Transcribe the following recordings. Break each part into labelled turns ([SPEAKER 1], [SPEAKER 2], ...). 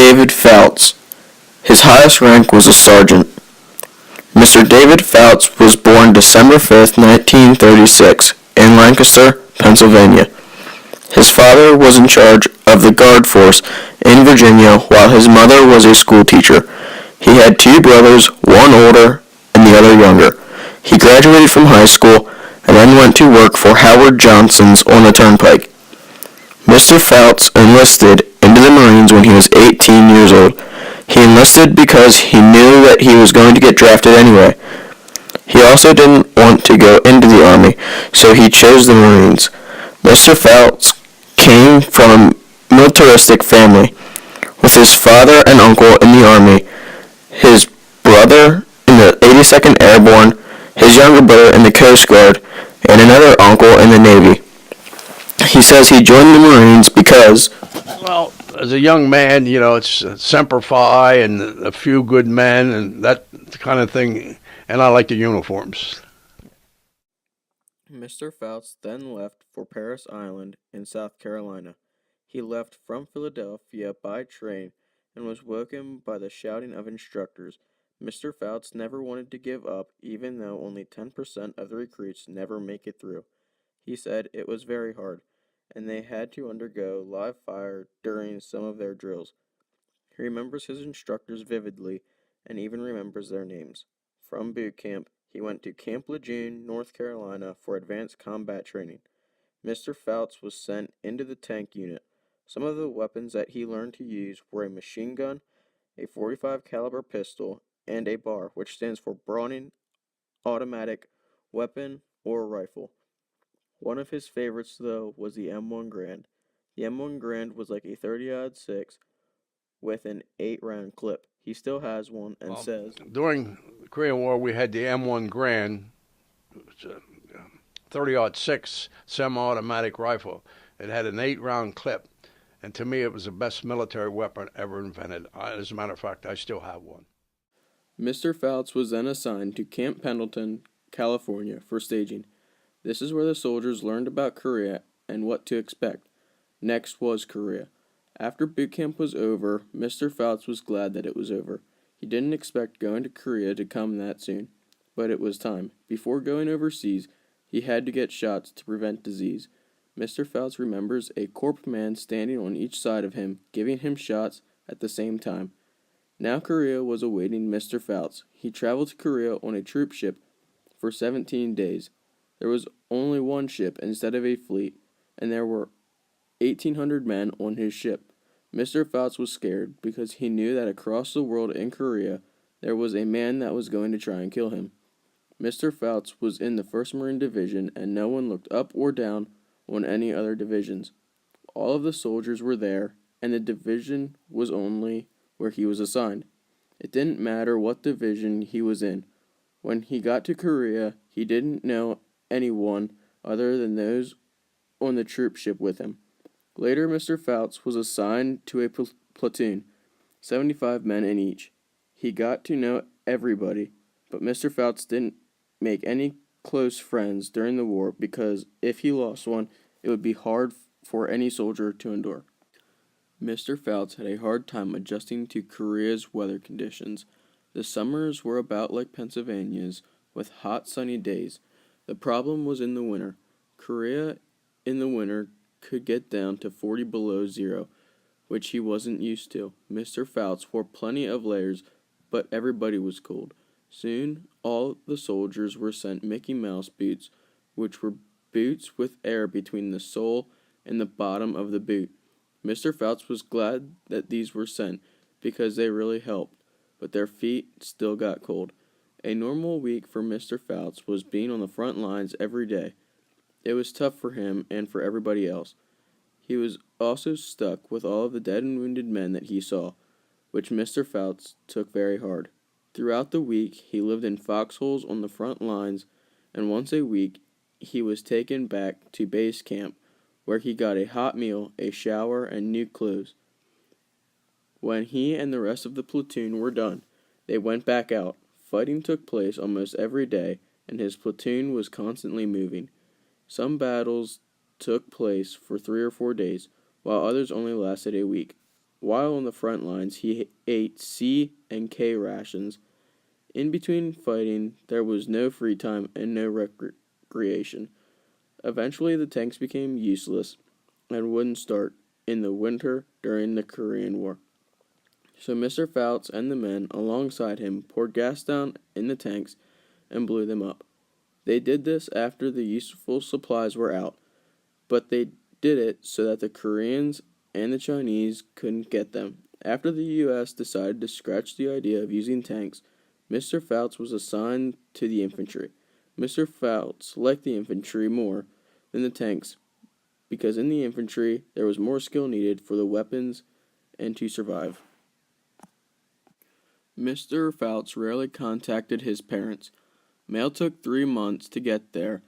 [SPEAKER 1] David Pfautz. His highest rank was a sergeant. Mr. David Pfautz was born December 5, 1936, in Lancaster, Pennsylvania. His father was in charge of the guard force in Virginia while his mother was a schoolteacher. He had two brothers, one older and the other younger. He graduated from high school and then went to work for Howard Johnson's on the Turnpike. Mr. Pfautz enlisted into the Marines when he was 18 years old. He enlisted because he knew that he was going to get drafted anyway. He also didn't want to go into the Army, so he chose the Marines. Mr. Pfautz came from a militaristic family, with his father and uncle in the Army, his brother in the 82nd Airborne, his younger brother in the Coast Guard, and another uncle in the Navy. He says he joined the Marines because,
[SPEAKER 2] well, as a young man, it's Semper Fi and a few good men and that kind of thing, and I like the uniforms.
[SPEAKER 1] Mr. Pfautz then left for Parris Island in South Carolina. He left from Philadelphia by train and was woken by the shouting of instructors. Mr. Pfautz never wanted to give up, even though only 10% of the recruits never make it through. He said it was very hard, and they had to undergo live fire during some of their drills. He remembers his instructors vividly and even remembers their names. From boot camp, he went to Camp Lejeune, North Carolina for advanced combat training. Mr. Pfautz was sent into the tank unit. Some of the weapons that he learned to use were a machine gun, a .45 caliber pistol, and a BAR, which stands for Browning Automatic Weapon or Rifle. One of his favorites, though, was the M1 Grand. The M1 Grand was like a 30-06 with an 8-round clip. He still has one and says,
[SPEAKER 2] during the Korean War, we had the M1 Grand, which was a 30-06 semi-automatic rifle. It had an 8-round clip, and to me, it was the best military weapon ever invented. As a matter of fact, I still have one.
[SPEAKER 1] Mr. Pfautz was then assigned to Camp Pendleton, California, for staging. This is where the soldiers learned about Korea and what to expect. Next was Korea. After boot camp was over, Mr. Pfautz was glad that it was over. He didn't expect going to Korea to come that soon, but it was time. Before going overseas, he had to get shots to prevent disease. Mr. Pfautz remembers a corp man standing on each side of him, giving him shots at the same time. Now Korea was awaiting Mr. Pfautz. He traveled to Korea on a troop ship for 17 days. There was only one ship instead of a fleet, and there were 1,800 men on his ship. Mr. Pfautz was scared because he knew that across the world in Korea there was a man that was going to try and kill him. Mr. Pfautz was in the 1st Marine Division, and no one looked up or down on any other divisions. All of the soldiers were there, and the division was only where he was assigned. It didn't matter what division he was in. When he got to Korea, he didn't know anyone other than those on the troop ship with him. Later, Mr. Pfautz was assigned to a platoon, 75 men in each. He got to know everybody, but Mr. Pfautz didn't make any close friends during the war because if he lost one, it would be hard for any soldier to endure. Mr. Pfautz had a hard time adjusting to Korea's weather conditions. The summers were about like Pennsylvania's, with hot sunny days. The problem was in the winter. Korea in the winter could get down to 40 below zero, which he wasn't used to. Mr. Pfautz wore plenty of layers, but everybody was cold. Soon, all the soldiers were sent Mickey Mouse boots, which were boots with air between the sole and the bottom of the boot. Mr. Pfautz was glad that these were sent, because they really helped, but their feet still got cold. A normal week for Mr. Pfautz was being on the front lines every day. It was tough for him and for everybody else. He was also stuck with all of the dead and wounded men that he saw, which Mr. Pfautz took very hard. Throughout the week, he lived in foxholes on the front lines, and once a week, he was taken back to base camp, where he got a hot meal, a shower, and new clothes. When he and the rest of the platoon were done, they went back out. Fighting took place almost every day, and his platoon was constantly moving. Some battles took place for 3 or 4 days, while others only lasted a week. While on the front lines, he ate C and K rations. In between fighting, there was no free time and no recreation. Eventually, the tanks became useless and wouldn't start in the winter during the Korean War. So Mr. Pfautz and the men alongside him poured gas down in the tanks and blew them up. They did this after the useful supplies were out, but they did it so that the Koreans and the Chinese couldn't get them. After the U.S. decided to scratch the idea of using tanks, Mr. Pfautz was assigned to the infantry. Mr. Pfautz liked the infantry more than the tanks because in the infantry there was more skill needed for the weapons and to survive. Mr. Pfautz rarely contacted his parents. Mail took 3 months to get there,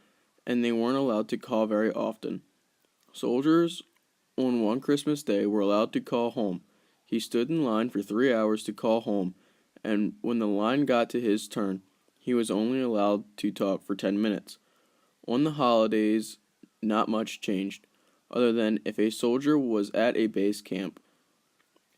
[SPEAKER 1] and they weren't allowed to call very often. Soldiers on one Christmas day were allowed to call home. He stood in line for 3 hours to call home, and when the line got to his turn, he was only allowed to talk for 10 minutes. On the holidays, not much changed, other than if a soldier was at a base camp.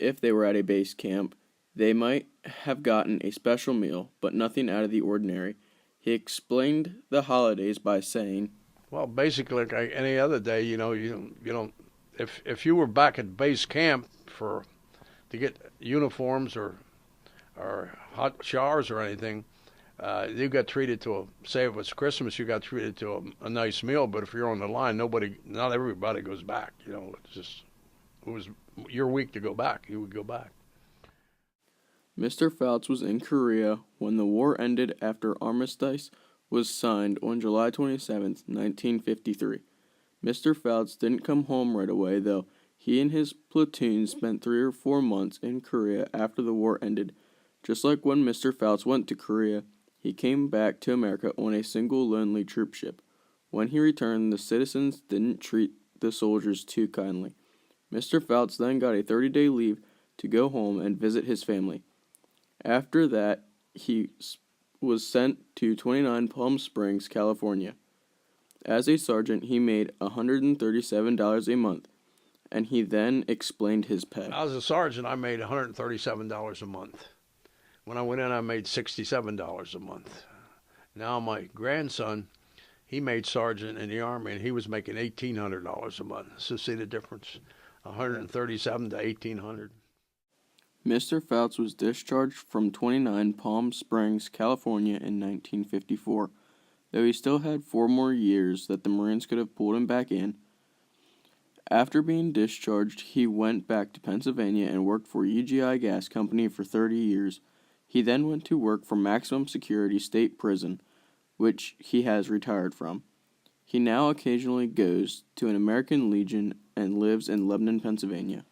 [SPEAKER 1] If they were at a base camp, they might have gotten a special meal, but nothing out of the ordinary. He explained the holidays by saying,
[SPEAKER 2] Well, basically, like any other day, you don't. If you were back at base camp to get uniforms or hot showers or anything, you got treated to say it was Christmas, you got treated to a nice meal. But if you're on the line, not everybody goes back. It was your week to go back. You would go back.
[SPEAKER 1] Mr. Pfautz was in Korea when the war ended after armistice was signed on July 27, 1953. Mr. Pfautz didn't come home right away, though. He and his platoon spent 3 or 4 months in Korea after the war ended. Just like when Mr. Pfautz went to Korea, he came back to America on a single lonely troop ship. When he returned, the citizens didn't treat the soldiers too kindly. Mr. Pfautz then got a 30-day leave to go home and visit his family. After that, he was sent to 29 Palm Springs, California. As a sergeant, he made $137 a month, and he then explained his pay.
[SPEAKER 2] When I was a sergeant, I made $137 a month. When I went in, I made $67 a month. Now my grandson, he made sergeant in the Army, and he was making $1,800 a month. So see the difference? 137 to 1,800.
[SPEAKER 1] Mr. Pfautz was discharged from 29 Palm Springs, California in 1954, though he still had 4 more years that the Marines could have pulled him back in. After being discharged, he went back to Pennsylvania and worked for UGI Gas Company for 30 years. He then went to work for Maximum Security State Prison, which he has retired from. He now occasionally goes to an American Legion and lives in Lebanon, Pennsylvania.